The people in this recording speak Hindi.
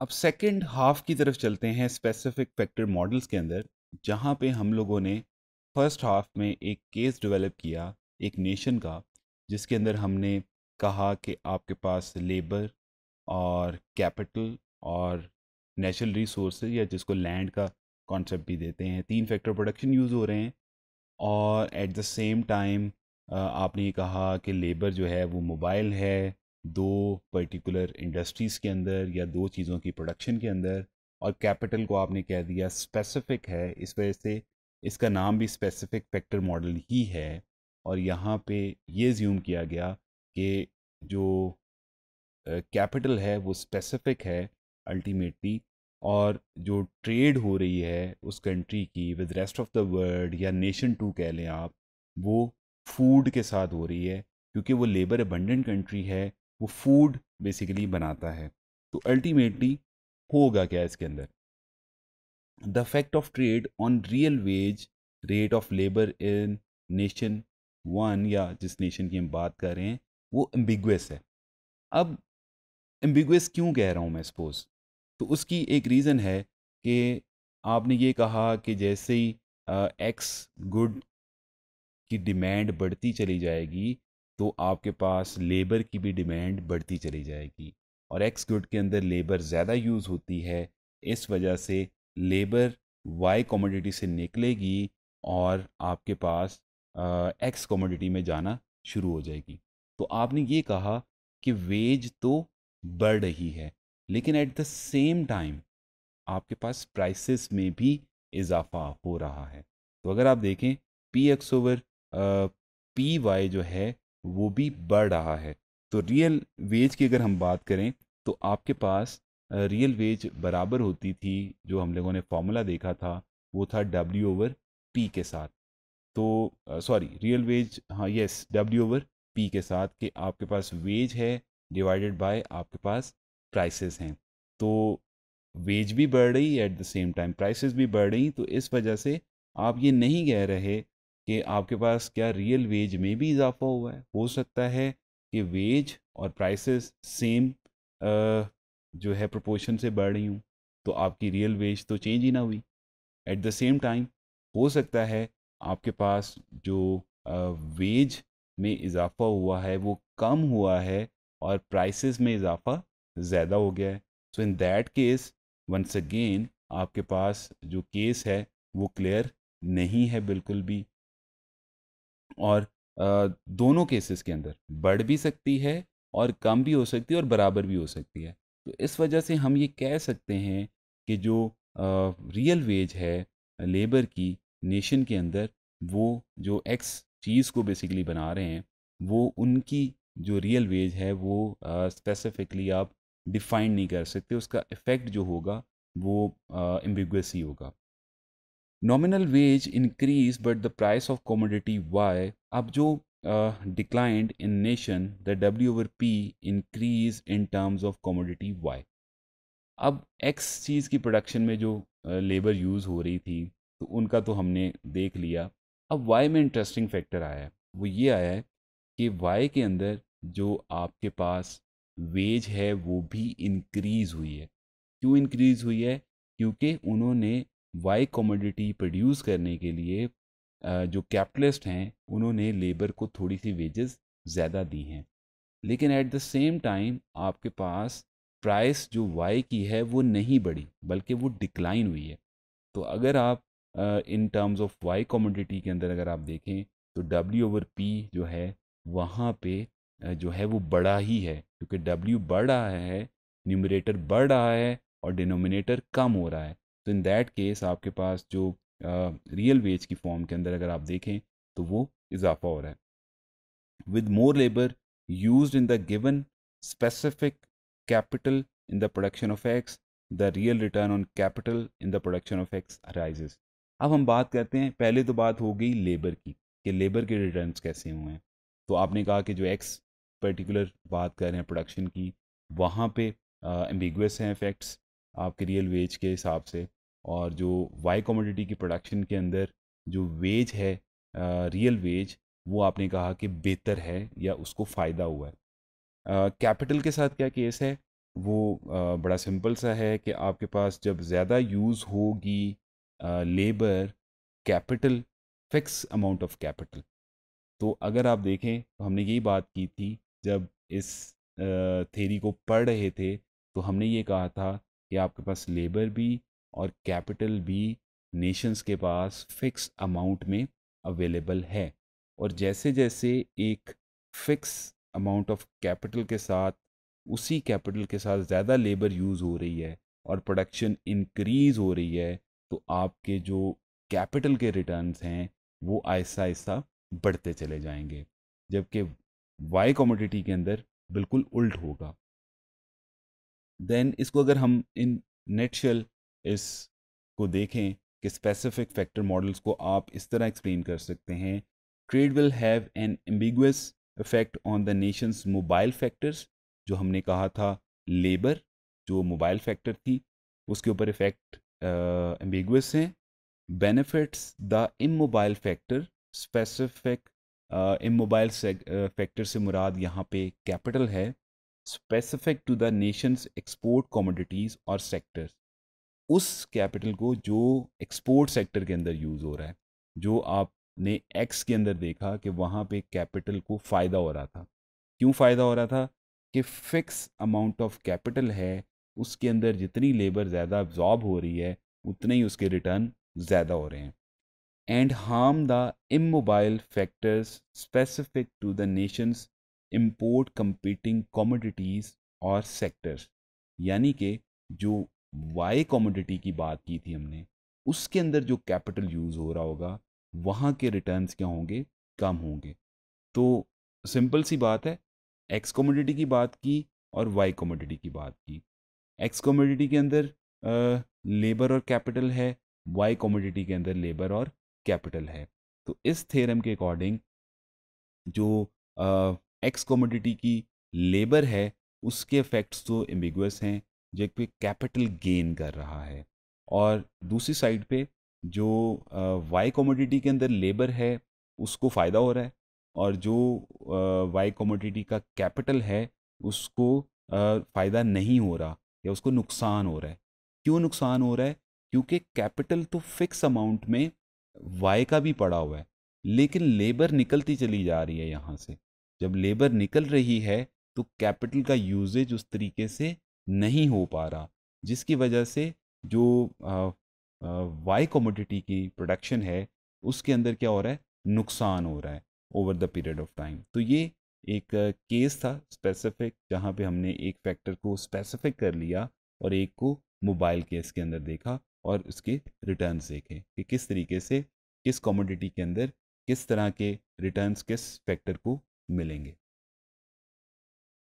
अब सेकंड हाफ की तरफ चलते हैं स्पेसिफिक फैक्टर मॉडल्स के अंदर, जहाँ पे हम लोगों ने फर्स्ट हाफ में एक केस डेवलप किया एक नेशन का, जिसके अंदर हमने कहा कि आपके पास लेबर और कैपिटल और नेचुरल रिसोर्सेज या जिसको लैंड का कॉन्सेप्ट भी देते हैं, तीन फैक्टर प्रोडक्शन यूज़ हो रहे हैं। और एट द सेम टाइम आपने ये कहा कि लेबर जो है वो मोबाइल है दो पर्टिकुलर इंडस्ट्रीज़ के अंदर या दो चीज़ों की प्रोडक्शन के अंदर, और कैपिटल को आपने कह दिया स्पेसिफिक है, इस वजह से इसका नाम भी स्पेसिफिक फैक्टर मॉडल ही है। और यहाँ पे ये ज्यूम किया गया कि जो कैपिटल है वो स्पेसिफिक है अल्टीमेटली, और जो ट्रेड हो रही है उस कंट्री की with rest of the world या नेशन टू कह लें आप, वो फूड के साथ हो रही है, क्योंकि वो लेबर अबंडेंट कंट्री है, वो फूड बेसिकली बनाता है। तो अल्टीमेटली होगा क्या इसके अंदर, the effect of trade on real wage rate of labour in nation one या जिस नेशन की हम बात कर रहे हैं वो एम्बिगुअस है। अब एम्बिगुअस क्यों कह रहा हूँ मैं सपोज, तो उसकी एक रीज़न है कि आपने ये कहा कि जैसे ही एक्स गुड की डिमांड बढ़ती चली जाएगी तो आपके पास लेबर की भी डिमांड बढ़ती चली जाएगी, और एक्स गुड के अंदर लेबर ज़्यादा यूज़ होती है, इस वजह से लेबर वाई कमोडिटी से निकलेगी और आपके पास एक्स कमोडिटी में जाना शुरू हो जाएगी। तो आपने ये कहा कि वेज तो बढ़ रही है, लेकिन एट द सेम टाइम आपके पास प्राइसेस में भी इजाफा हो रहा है। तो अगर आप देखें P X over P Y जो है वो भी बढ़ रहा है। तो रियल वेज की अगर हम बात करें तो आपके पास रियल वेज बराबर होती थी, जो हम लोगों ने फॉर्मूला देखा था वो था डब्ल्यू ओवर पी के साथ। तो सॉरी रियल वेज, हाँ यस, डब्ल्यू ओवर पी के साथ, कि आपके पास वेज है डिवाइडेड बाय आपके पास प्राइसेस हैं। तो वेज भी बढ़ रही at the same time prices भी बढ़ रही, तो इस वजह से आप ये नहीं कह रहे कि आपके पास क्या रियल वेज में भी इजाफा हुआ है। हो सकता है कि वेज और प्राइसेस सेम जो है प्रोपोर्शन से बढ़ रही हूँ, तो आपकी रियल वेज तो चेंज ही ना हुई। एट द सेम टाइम हो सकता है आपके पास जो वेज में इजाफा हुआ है वो कम हुआ है और प्राइसेस में इजाफा ज़्यादा हो गया है। So in that case once again आपके पास जो केस है वो क्लियर नहीं है बिल्कुल भी। और दोनों केसेस के अंदर बढ़ भी सकती है और कम भी हो सकती है और बराबर भी हो सकती है। तो इस वजह से हम ये कह सकते हैं कि जो रियल वेज है लेबर की नेशन के अंदर, वो जो एक्स चीज़ को बेसिकली बना रहे हैं, वो उनकी जो रियल वेज है वो स्पेसिफिकली आप डिफाइन नहीं कर सकते, उसका इफ़ेक्ट जो होगा वो एम्बिगुअस ही होगा। Nominal wage increase but the price of commodity Y, अब जो declined in nation the W over P increase in terms of commodity Y. अब एक्स चीज़ की प्रोडक्शन में जो लेबर यूज़ हो रही थी तो उनका तो हमने देख लिया। अब वाई में इंटरेस्टिंग फैक्टर आया है, वो ये आया है कि वाई के अंदर जो आपके पास वेज है वो भी इंक्रीज़ हुई है। क्यों इंक्रीज़ हुई है? क्योंकि उन्होंने वाई कमोडिटी प्रोड्यूस करने के लिए जो कैपिटलिस्ट हैं उन्होंने लेबर को थोड़ी सी वेजेस ज़्यादा दी हैं, लेकिन एट द सेम टाइम आपके पास प्राइस जो वाई की है वो नहीं बढ़ी बल्कि वो डिक्लाइन हुई है। तो अगर आप in terms of Y commodity के अंदर अगर आप देखें तो डब्ल्यू ओवर पी जो है वहाँ पे जो है वो बड़ा ही है, क्योंकि डब्ल्यू बढ़ रहा है, न्यूमरेटर बढ़ रहा है और डिनोमिनेटर कम हो रहा है। तो इन दैट केस आपके पास जो रियल वेज की फॉर्म के अंदर अगर आप देखें तो वो इजाफा हो रहा है। with more labor used in the given specific capital in the production of X, the real return on capital in the production of X arises। अब हम बात करते हैं, पहले तो बात हो गई लेबर की कि लेबर के रिटर्न्स कैसे हुए हैं। तो आपने कहा कि जो एक्स पर्टिकुलर बात कर रहे हैं प्रोडक्शन की, वहाँ पे एम्बिगुअस हैं इफेक्ट्स आपके रियल वेज के हिसाब से, और जो वाई कमोडिटी की प्रोडक्शन के अंदर जो वेज है रियल वेज, वो आपने कहा कि बेहतर है या उसको फ़ायदा हुआ है। कैपिटल के साथ क्या केस है वो बड़ा सिंपल सा है कि आपके पास जब ज़्यादा यूज़ होगी labour, capital, fix amount of capital. तो अगर आप देखें तो हमने यही बात की थी जब इस थ्योरी को पढ़ रहे थे, तो हमने ये कहा था कि आपके पास लेबर भी और कैपिटल भी नेशंस के पास फिक्स अमाउंट में अवेलेबल है। और जैसे जैसे एक फिक्स अमाउंट ऑफ कैपिटल के साथ, उसी कैपिटल के साथ ज़्यादा लेबर यूज़ हो रही है और प्रोडक्शन इंक्रीज़ हो रही है, तो आपके जो कैपिटल के रिटर्न्स हैं वो आहिस्ता आहिस्ता बढ़ते चले जाएंगे। जबकि वाई कमोडिटी के अंदर बिल्कुल उल्ट होगा। देन इसको अगर हम इन नेटशल इस को देखें कि स्पेसिफिक फैक्टर मॉडल्स को आप इस तरह एक्सप्लेन कर सकते हैं, trade will have an ambiguous effect on the Nations mobile factors. जो हमने कहा था लेबर जो मोबाइल फैक्टर थी उसके ऊपर इफेक्ट एम्बिगुअस हैं। Benefits the immobile factor specific. Immobile factor से मुराद यहाँ पे कैपिटल है। Specific to the nations export commodities और सेक्टर्स, उस कैपिटल को जो एक्सपोर्ट सेक्टर के अंदर यूज़ हो रहा है। जो आपने एक्स के अंदर देखा कि वहाँ पे कैपिटल को फ़ायदा हो रहा था। क्यों फ़ायदा हो रहा था? कि फ़िक्स अमाउंट ऑफ कैपिटल है, उसके अंदर जितनी लेबर ज़्यादा अब्जॉर्ब हो रही है उतने ही उसके रिटर्न ज़्यादा हो रहे हैं। And harm the immobile factors specific to the nation's import competing commodities और सेक्टर्स। यानी कि जो वाई कमोडिटी की बात की थी हमने, उसके अंदर जो कैपिटल यूज़ हो रहा होगा वहाँ के रिटर्न्स क्या होंगे? कम होंगे। तो सिंपल सी बात है, एक्स कमोडिटी की बात की और वाई कमोडिटी की बात की। एक्स कमोडिटी के अंदर लेबर और कैपिटल है, वाई कमोडिटी के अंदर लेबर और कैपिटल है। तो इस थ्योरम के अकॉर्डिंग जो एक्स कमोडिटी की लेबर है उसके इफेक्ट्स तो एम्बिगुअस हैं, जबकि कैपिटल गेन कर रहा है। और दूसरी साइड पे जो वाई कमोडिटी के अंदर लेबर है उसको फ़ायदा हो रहा है, और जो वाई कमोडिटी का कैपिटल है उसको फ़ायदा नहीं हो रहा या उसको नुकसान हो रहा है। क्यों नुकसान हो रहा है? क्योंकि कैपिटल तो फिक्स अमाउंट में वाई का भी पड़ा हुआ है, लेकिन लेबर निकलती चली जा रही है यहाँ से। जब लेबर निकल रही है तो कैपिटल का यूजेज उस तरीके से नहीं हो पा रहा, जिसकी वजह से जो वाई कमोडिटी की प्रोडक्शन है उसके अंदर क्या हो रहा है? नुकसान हो रहा है over the period of time. तो ये एक केस था स्पेसिफिक, जहाँ पे हमने एक फैक्टर को स्पेसिफिक कर लिया और एक को मोबाइल केस के अंदर देखा और उसके रिटर्न्स देखे कि किस तरीके से किस कमोडिटी के अंदर किस तरह के रिटर्न्स किस फैक्टर को मिलेंगे।